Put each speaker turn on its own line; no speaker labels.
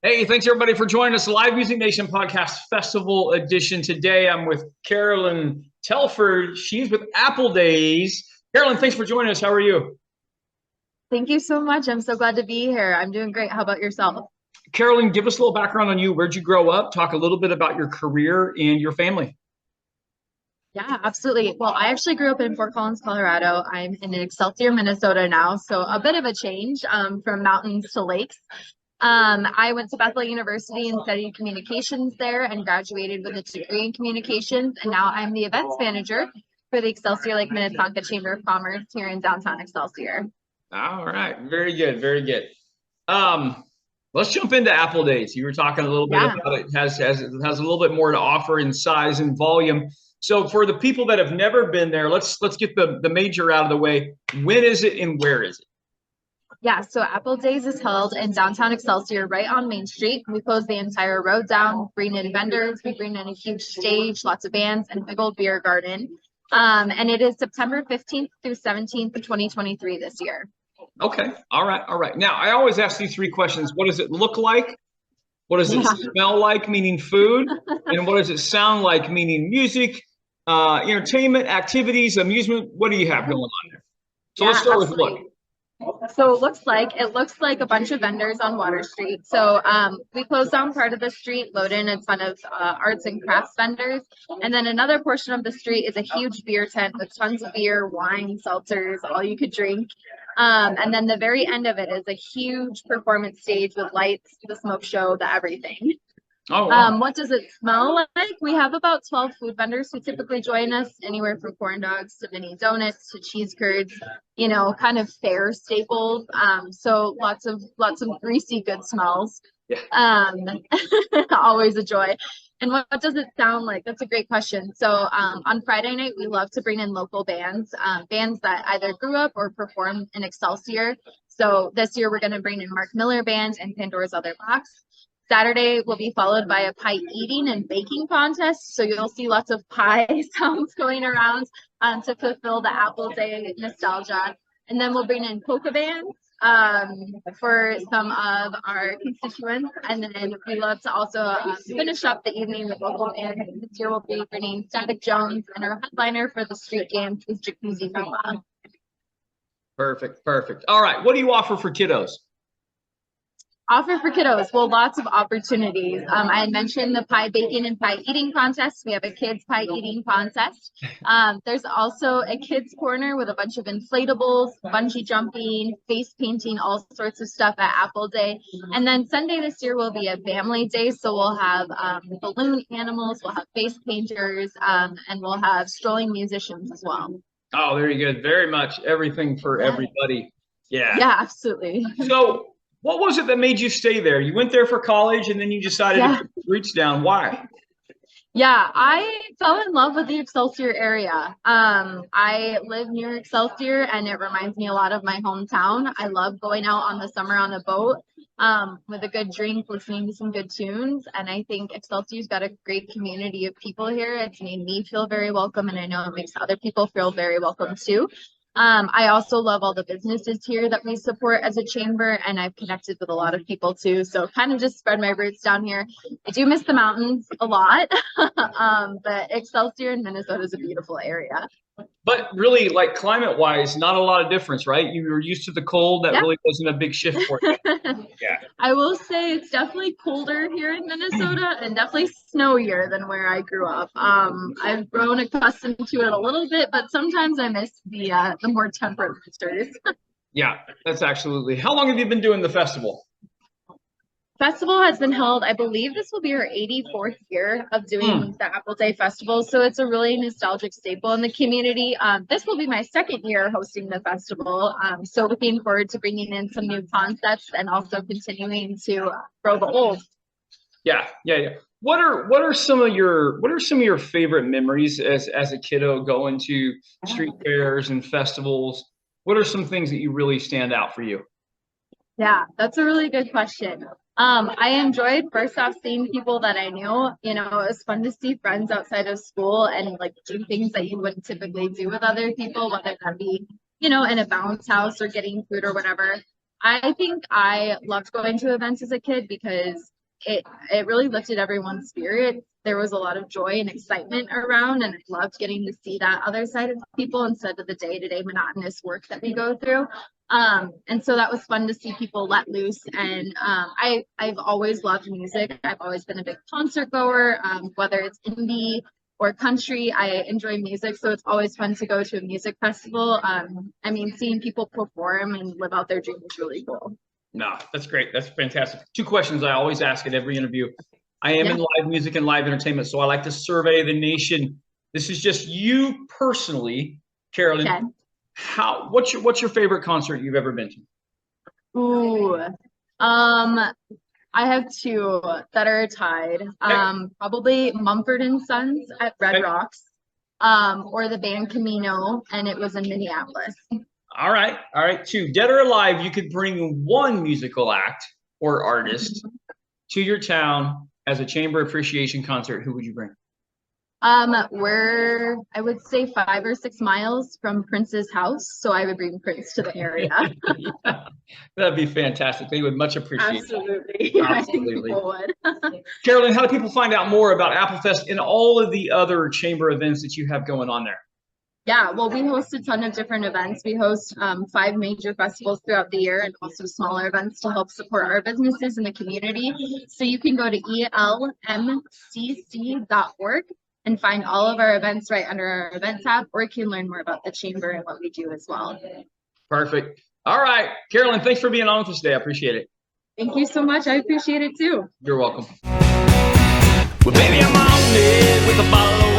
Hey, thanks everybody for joining us. Live Music Nation Podcast Festival Edition. Today I'm with Carolynne Telfod. She's with Apple Days. Carolynne, thanks for joining us. How are you?
Thank you so much. I'm so glad to be here. I'm doing great. How about yourself?
Carolynne, give us a little background on you. Where'd you grow up? Talk a little bit about your career and your family.
Yeah, absolutely. Well, I actually grew up in Fort Collins, Colorado. I'm in Excelsior, Minnesota now, so a bit of a change from mountains to lakes. I went to Bethel University and studied communications there and graduated with a degree in communications. And now I'm the events manager for the Excelsior Lake Minnetonka Chamber of Commerce here in downtown Excelsior.
All right. Very good. Very good. Um, let's jump into Apple Days. You were talking a little bit
Yeah.
about it. It has a little bit more to offer in size and volume. So for the people that have never been there, let's get the major out of the way. When is it and where is it?
Yeah, so Apple Days is held in downtown Excelsior, right on Main Street. We close the entire road down, bring in vendors, we bring in a huge stage, lots of bands, and a big old beer garden. And it is September 15th through 17th, 2023 this year.
Okay. All right. All right. Now, I always ask these three questions. What does it look like? What does it smell like, meaning food? And what does it sound like, meaning music, entertainment, activities, amusement? What do you have going on there? So let's start with look.
So it looks like a bunch of vendors on Water Street. So we closed down part of the street, load in a ton of arts and crafts vendors, and then another portion of the street is a huge beer tent with tons of beer, wine, seltzers, all you could drink. And then the very end of it is a huge performance stage with lights, the smoke show, the everything.
Oh, wow.
What does it smell like? We have about 12 food vendors who typically join us, anywhere from corn dogs to mini donuts to cheese curds, kind of fair staples. So lots of greasy good smells.
Yeah.
Always a joy. And what does it sound like? That's a great question. So on Friday night, we love to bring in local bands, bands that either grew up or perform in Excelsior. So this year we're going to bring in Mark Miller Band and Pandora's Other Box. Saturday will be followed by a pie eating and baking contest. So you'll see lots of pie sounds going around to fulfill the Apple Day nostalgia. And then we'll bring in polka bands for some of our constituents. And then we love to also finish up the evening with local bands. This year we'll be bringing Static Jones, and our headliner for the street games is Jacuzzi Nova.
Perfect. Perfect. All right. What do you offer for kiddos?
Offer for kiddos. Well, lots of opportunities. I had mentioned the pie baking and pie eating contest. We have a kids pie eating contest. There's also a kids corner with a bunch of inflatables, bungee jumping, face painting, all sorts of stuff at Apple Day. And then Sunday this year will be a family day. So we'll have balloon animals, we'll have face painters, and we'll have strolling musicians as well.
Oh, very good. Very much everything for everybody. Yeah.
Yeah, absolutely.
So what was it that made you stay there? You went there for college and then you decided to reach down. Why?
Yeah, I fell in love with the Excelsior area. I live near Excelsior and it reminds me a lot of my hometown. I love going out on the summer on a boat with a good drink, listening to some good tunes. And I think Excelsior's got a great community of people here. It's made me feel very welcome, and I know it makes other people feel very welcome too. I also love all the businesses here that we support as a chamber, and I've connected with a lot of people too. So kind of just spread my roots down here. I do miss the mountains a lot, but Excelsior in Minnesota is a beautiful area.
But really, like climate-wise, not a lot of difference, right? You were used to the cold. That really wasn't a big shift for you. Yeah.
I will say it's definitely colder here in Minnesota and definitely snowier than where I grew up. I've grown accustomed to it a little bit, but sometimes I miss the more temperate winters.
Yeah, that's absolutely. How long have you been doing the festival?
Festival has been held, I believe this will be our 84th year of doing the Apple Day Festival. So it's a really nostalgic staple in the community. This will be my second year hosting the festival. So looking forward to bringing in some new concepts and also continuing to grow the old.
Yeah. What are some of your favorite memories as a kiddo going to street fairs and festivals? What are some things that you really stand out for you?
Yeah, that's a really good question. I enjoyed first off seeing people that I knew. It was fun to see friends outside of school and like do things that you wouldn't typically do with other people, whether that be, in a bounce house or getting food or whatever. I think I loved going to events as a kid because it really lifted everyone's spirit. There was a lot of joy and excitement around, and I loved getting to see that other side of people instead of the day-to-day monotonous work that we go through. And so that was fun to see people let loose. And I've always loved music. I've always been a big concert goer, whether it's indie or country. I enjoy music, so it's always fun to go to a music festival. I mean, seeing people perform and live out their dreams is really cool.
No, that's great. That's fantastic. 2 questions I always ask at every interview. I am in live music and live entertainment, so I like to survey the nation. This is just you personally, Carolynne.
Okay.
What's your favorite concert you've ever been to?
Ooh, I have 2 that are tied. Probably Mumford and Sons at Red Rocks, or the band Camino, and it was in Minneapolis.
All right. 2. Dead or alive, you could bring one musical act or artist to your town as a chamber appreciation concert. Who would you bring?
We're, I would say 5 or 6 miles from Prince's house, so I would bring Prince to the area.
That'd be fantastic. They would much appreciate
Absolutely.
that.
I think
Absolutely.
people would.
Carolynne, how do people find out more about Applefest and all of the other chamber events that you have going on there?
Yeah, well, we host a ton of different events. We host 5 major festivals throughout the year and also smaller events to help support our businesses in the community. So you can go to elmcc.org and find all of our events right under our event tab, or you can learn more about the chamber and what we do as well.
Perfect. All right, Carolynne, thanks for being on with us today. I appreciate it.
Thank you so much. I appreciate it too.
You're welcome.
Well, baby, I'm on it with a bottle of